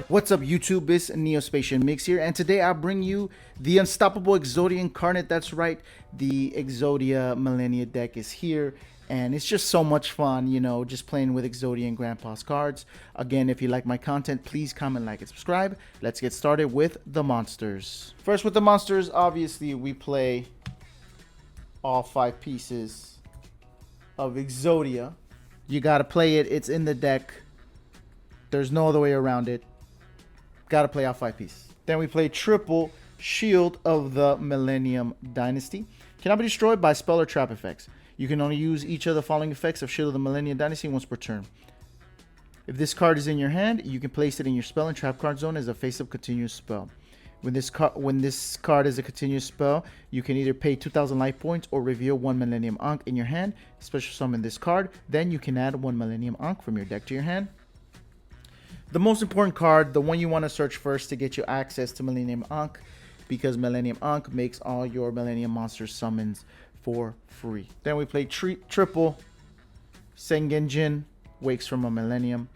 What's up YouTube, it's Neo-Spacian Migz here, and today I bring you the unstoppable EXODIA incarnate. That's right, the EXODIA Millennium deck is here, and it's just so much fun, you know, just playing with EXODIA and Grandpa's cards. Again, if you like my content, please comment, like, and subscribe. Let's get started with the monsters. First with the monsters, obviously we play all 5 pieces of EXODIA. You gotta play it, it's in the deck. There's no other way around it. Gotta play all 5 pieces. Then we play triple Shield of the Millennium Dynasty. Cannot be destroyed by spell or trap effects. You can only use each of the following effects of Shield of the Millennium Dynasty once per turn. If this card is in your hand, you can place it in your spell and trap card zone as a face-up continuous spell. When this card is a continuous spell, you can either pay 2,000 life points or reveal 1 Millennium Ankh in your hand. Special summon this card. Then you can add 1 Millennium Ankh from your deck to your hand. The most important card, the one you want to search first to get you access to Millennium Ankh, because Millennium Ankh makes all your Millennium monster summons for free. Then we play triple Sengenjin, Wakes from a Millennium.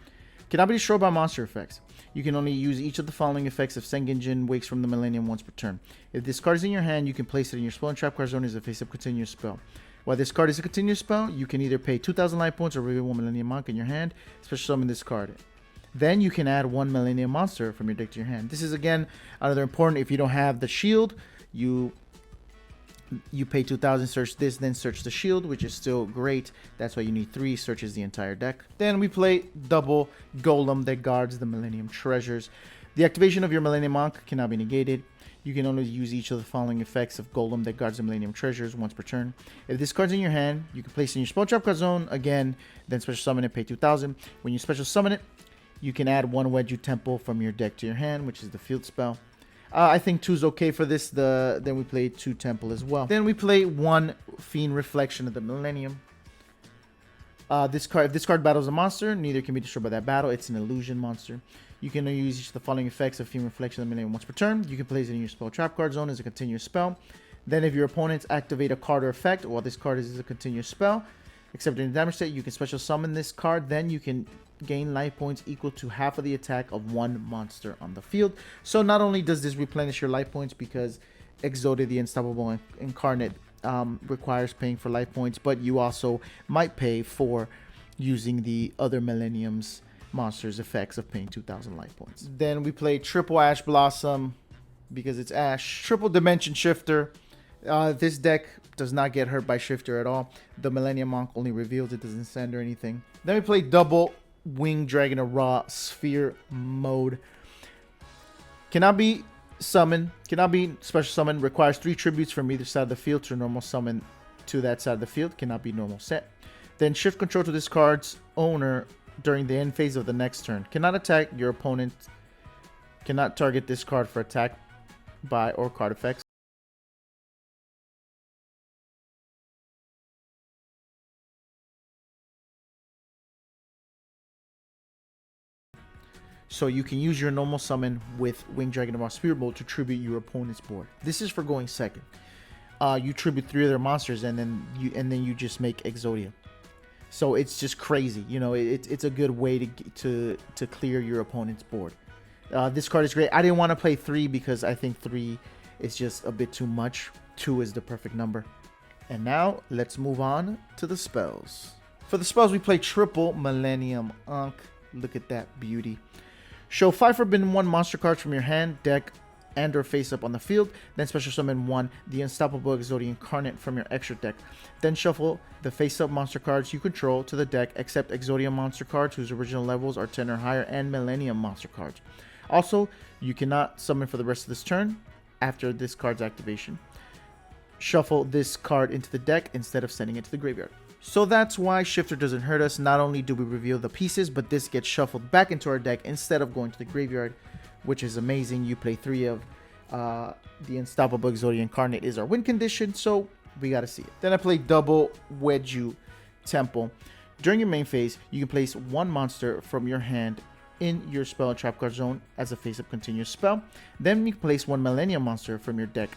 Cannot be destroyed by monster effects. You can only use each of the following effects of Sengenjin, Wakes from the Millennium once per turn. If this card is in your hand, you can place it in your spell and trap card zone as a face-up continuous spell. While this card is a continuous spell, you can either pay 2,000 life points or reveal 1 Millennium Ankh in your hand. Special summon this card. Then you can add 1 Millennium monster from your deck to your hand. This is again another important. If you don't have the shield, you pay 2,000, search this, then search the shield, which is still great. That's why you need 3 searches the entire deck. Then we play double Golem that guards the Millennium treasures. The activation of your Millennium Ankh cannot be negated. You can only use each of the following effects of Golem that guards the Millennium treasures once per turn. If this card's in your hand, you can place it in your spell trap card zone again, then special summon it, pay 2,000. When you special summon it, you can add 1 Yugioh Temple from your deck to your hand, which is the field spell. I think 2 is okay for this. Then we play 2 Temple as well. Then we play 1 Fiend Reflection of the Millennium. If this card battles a monster, neither can be destroyed by that battle. It's an illusion monster. You can use each of the following effects of Fiend Reflection of the Millennium once per turn. You can place it in your spell trap card zone as a continuous spell. Then if your opponents activate a card or effect, while this card is a continuous spell, except in the damage state, you can special summon this card. Then you can gain life points equal to half of the attack of 1 monster on the field. So not only does this replenish your life points, because EXODIA the Unstoppable Incarnate requires paying for life points, but you also might pay for using the other Millennium's monsters effects of paying 2,000 life points. Then we play triple Ash Blossom because it's Ash. Triple Dimension Shifter. This deck does not get hurt by Shifter at all. The Millennium Ankh only reveals it, doesn't send or anything. Then we play double Winged Dragon of Ra Sphere mode. Cannot be summoned, cannot be special summoned, requires 3 tributes from either side of the field to normal summon to that side of the field, cannot be normal set. Then shift control to this card's owner during the end phase of the next turn. Cannot attack your opponent, cannot target this card for attack by or card effects. So you can use your normal summon with Winged Dragon of Ra Spirit mode to tribute your opponent's board. This is for going second. You tribute 3 other monsters and then you just make EXODIA. So it's just crazy. You know, it's a good way to clear your opponent's board. This card is great. I didn't want to play 3 because I think 3 is just a bit too much. 2 is the perfect number. And now let's move on to the spells. For the spells, we play triple Millennium Ankh. Look at that beauty. Show 5 Forbidden 1 monster cards from your hand, deck, and or face up on the field. Then special summon 1 the Unstoppable EXODIA Incarnate from your extra deck. Then shuffle the face up monster cards you control to the deck, except EXODIA monster cards whose original levels are 10 or higher, and Millennium monster cards. Also, you cannot summon for the rest of this turn after this card's activation. Shuffle this card into the deck instead of sending it to the graveyard. So that's why Shifter doesn't hurt us. Not only do we reveal the pieces, but this gets shuffled back into our deck instead of going to the graveyard, which is amazing. You play 3 of the Unstoppable EXODIA Incarnate is our win condition, so we got to see it. Then I play double Yugioh Temple. During your main phase, you can place 1 monster from your hand in your spell and trap card zone as a face-up continuous spell. Then you can place 1 Millennium monster from your deck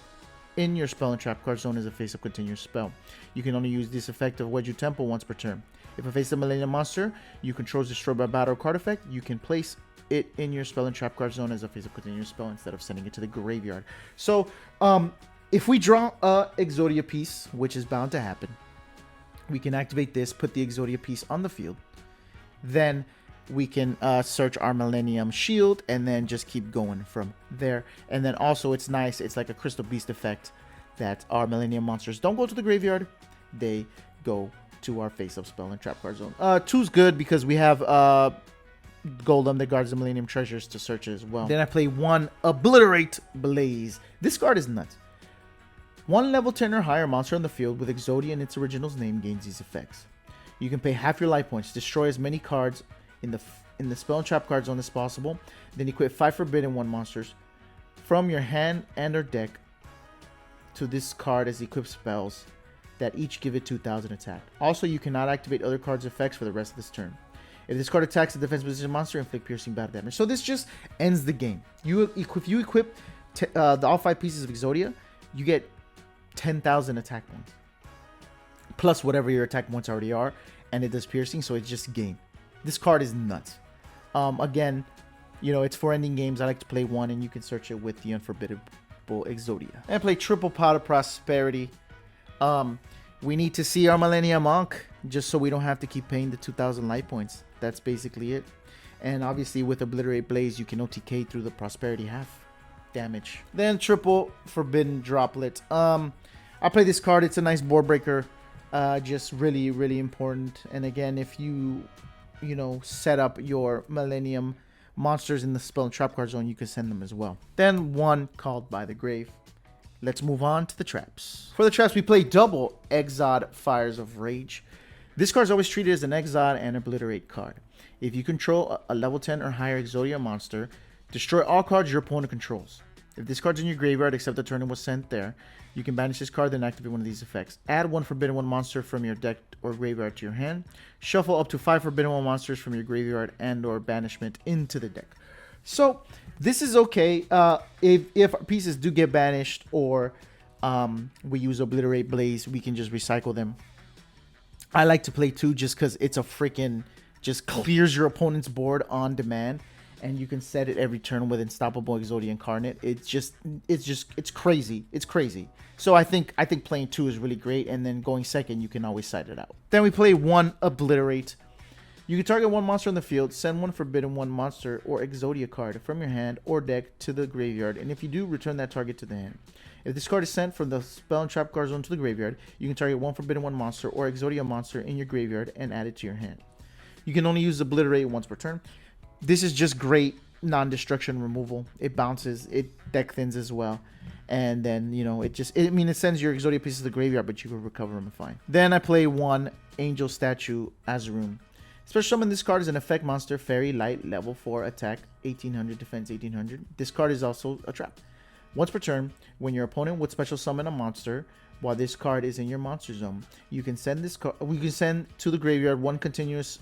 in your spell and trap card zone as a face-up continuous spell. You can only use this effect of Wedge Your Temple once per turn. If a face-up Millennium monster you control is destroyed by battle or card effect, you can place it in your spell and trap card zone as a face-up continuous spell instead of sending it to the graveyard. So, if we draw a Exodia piece, which is bound to happen, we can activate this, put the Exodia piece on the field. Then we can search our Millennium shield and then just keep going from there. And then also it's nice, it's like a Crystal Beast effect that our Millennium monsters don't go to the graveyard, they go to our face-up spell and trap card zone. 2's good because we have Golem that guards the Millennium treasures to search it as well. Then I play 1 Obliterate Blaze. This card is nuts. 1 level 10 or higher monster on the field with Exodia in its original's name gains these effects. You can pay half your life points, destroy as many cards in the spell and trap card zone as possible, then equip 5 Forbidden 1 monsters from your hand and or deck to this card as equipped spells that each give it 2,000 attack. Also, you cannot activate other cards' effects for the rest of this turn. If this card attacks a defense position monster, inflict piercing battle damage. So this just ends the game. If you equip all 5 pieces of Exodia, you get 10,000 attack points. Plus whatever your attack points already are, and it does piercing, so it's just game. This card is nuts. Again, you know, it's for ending games. I like to play 1, and you can search it with the Unforbiddable Exodia. And play triple Pot of Prosperity. We need to see our Millennium Monk, just so we don't have to keep paying the 2,000 life points. That's basically it. And obviously with Obliterate Blaze, you can OTK through the Prosperity half damage. Then triple Forbidden Droplet. I play this card. It's a nice board breaker. Just really, really important. And again, if you know, set up your Millennium monsters in the spell and trap card zone, you can send them as well. Then 1 Called by the Grave. Let's move on to the traps. For the traps, we play double Exod Fires of Rage. This card is always treated as an Exod and Obliterate card. If you control a level 10 or higher Exodia monster, destroy all cards your opponent controls. If this card's in your graveyard except the turn it was sent there, you can banish this card, then activate one of these effects. Add 1 Forbidden 1 monster from your deck or graveyard to your hand. Shuffle up to 5 Forbidden 1 monsters from your graveyard and or banishment into the deck. So this is okay if our pieces do get banished or we use Obliterate Blaze, we can just recycle them. I like to play 2 just because it's a freaking just clears your opponent's board on demand, and you can set it every turn with Unstoppable Exodia Incarnate. It's crazy. It's crazy. So I think playing 2 is really great, and then going second, you can always side it out. Then we play 1 Obliterate. You can target 1 monster on the field, send 1 Forbidden 1 monster or Exodia card from your hand or deck to the graveyard, and if you do, return that target to the hand. If this card is sent from the spell and trap card zone to the graveyard, you can target 1 Forbidden 1 monster or Exodia monster in your graveyard and add it to your hand. You can only use Obliterate once per turn. This is just great non-destruction removal. It bounces, it deck thins as well. And then, you know, it sends your Exodia pieces to the graveyard, but you can recover them fine. Then I play 1 Angel Statue Azaroon. Special summon this card is an effect monster, fairy, light, level 4, attack 1800, defense 1800. This card is also a trap. Once per turn, when your opponent would special summon a monster while this card is in your monster zone, you can send this card. We can send to the graveyard 1 continuous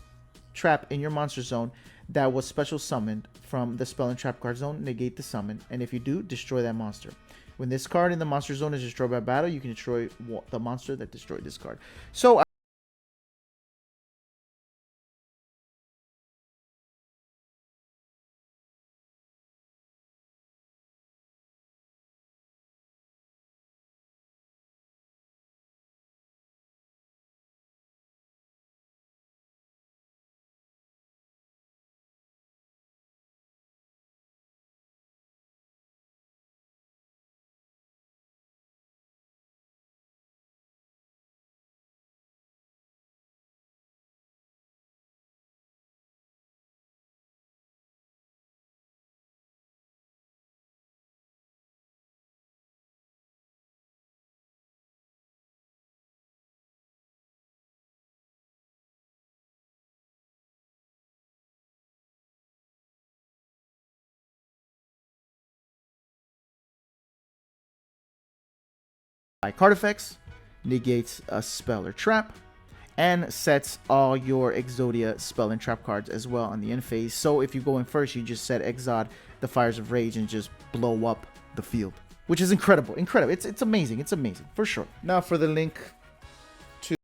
trap in your monster zone that was special summoned from the spell and trap card zone. Negate the summon, and if you do, destroy that monster. When this card in the monster zone is destroyed by battle, you can destroy the monster that destroyed this card. So by card effects, negates a spell or trap, and sets all your Exodia spell and trap cards as well on the end phase. So if you go in first, you just set Exod the Fires of Rage and just blow up the field. which is incredible. Incredible. It's amazing. It's amazing for sure. Now for the link to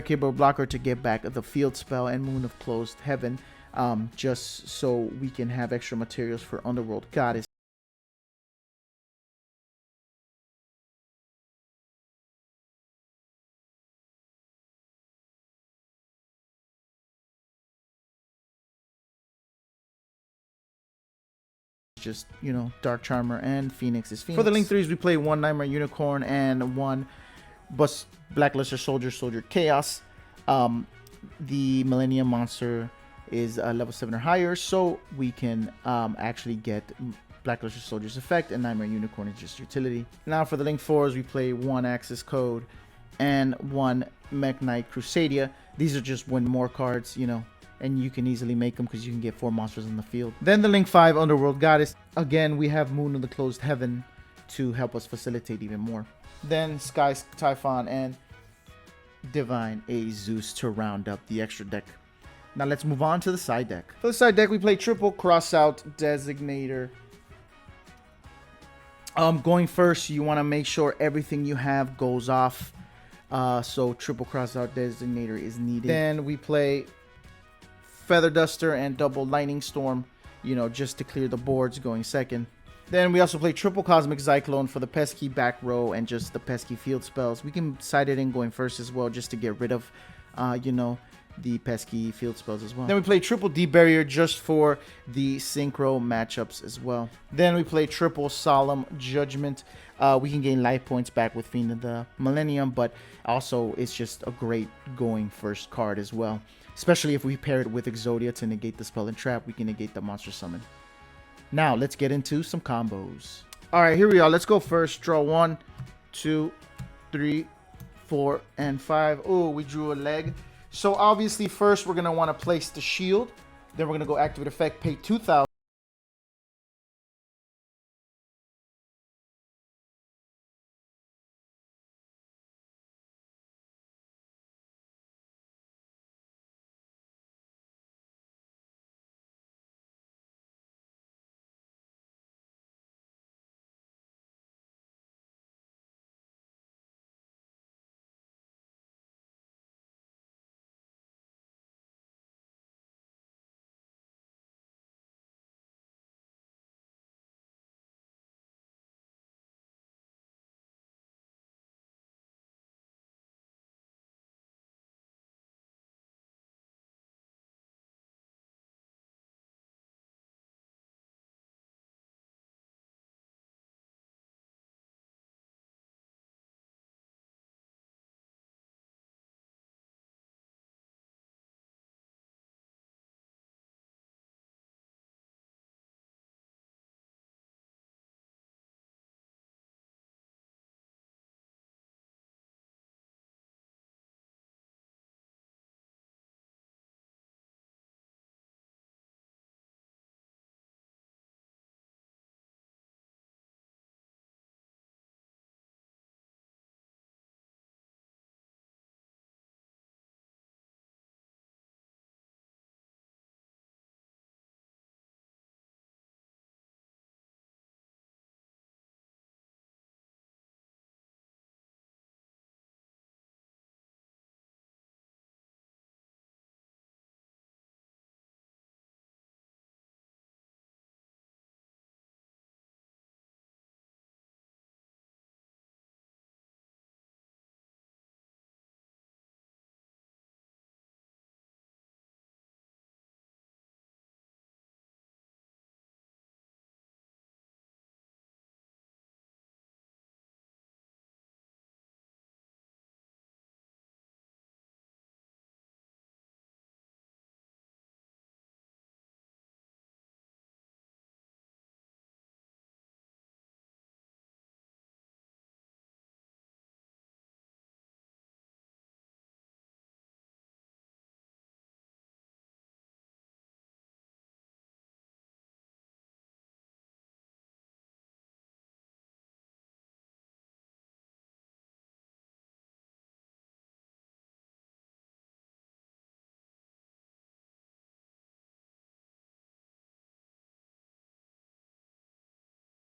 cable blocker to get back the field spell and Moon of Closed Heaven, just so we can have extra materials for Underworld Goddess. Just, you know, Dark Charmer and Phoenix is Phoenix. For the link threes, we play one Nightmare Unicorn and one Blackluster Soldier Chaos. The Millennium monster is level 7 or higher, so we can actually get Blackluster Soldier's effect, and Nightmare Unicorn is just utility. Now for the link fours, we play one Axis Code and one Mech Knight Crusadia. These are just win more cards, you know, and you can easily make them because you can get 4 monsters in the field. Then the link 5 Underworld Goddess. Again, we have Moon of the Closed Heaven to help us facilitate even more. Then Sky Typhon and Divine Zeus to round up the extra deck. Now let's move on to the side deck. For the side deck, we play triple Crossout Designator. Going first, you want to make sure everything you have goes off. So triple Crossout Designator is needed. Then we play Feather Duster and double Lightning Storm, you know, just to clear the boards going second. Then we also play triple Cosmic Cyclone for the pesky back row and just the pesky field spells. We can side it in going first as well, just to get rid of, you know, the pesky field spells as well. Then we play triple D Barrier just for the synchro matchups as well. Then we play triple Solemn Judgment. We can gain life points back with Fiend of the Millennium, but also it's just a great going first card as well. Especially if we pair it with EXODIA to negate the spell and trap, we can negate the monster summon. Now let's get into some combos. All right, here we are. Let's go first. Draw 1, 2, 3, 4, and 5. Oh, we drew a leg. So obviously first we're going to want to place the shield. Then we're going to go activate effect, pay 2,000.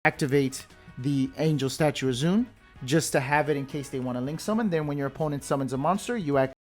activate the Angel Statue Azun just to have it in case they want to link summon. Then when your opponent summons a monster, you activate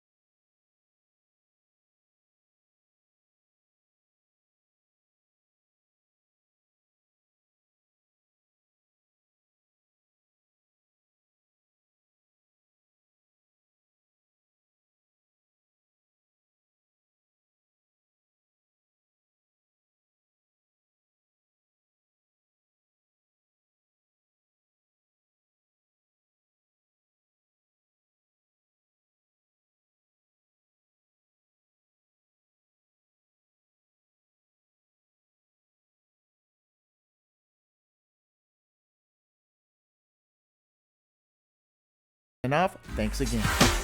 off. Thanks again.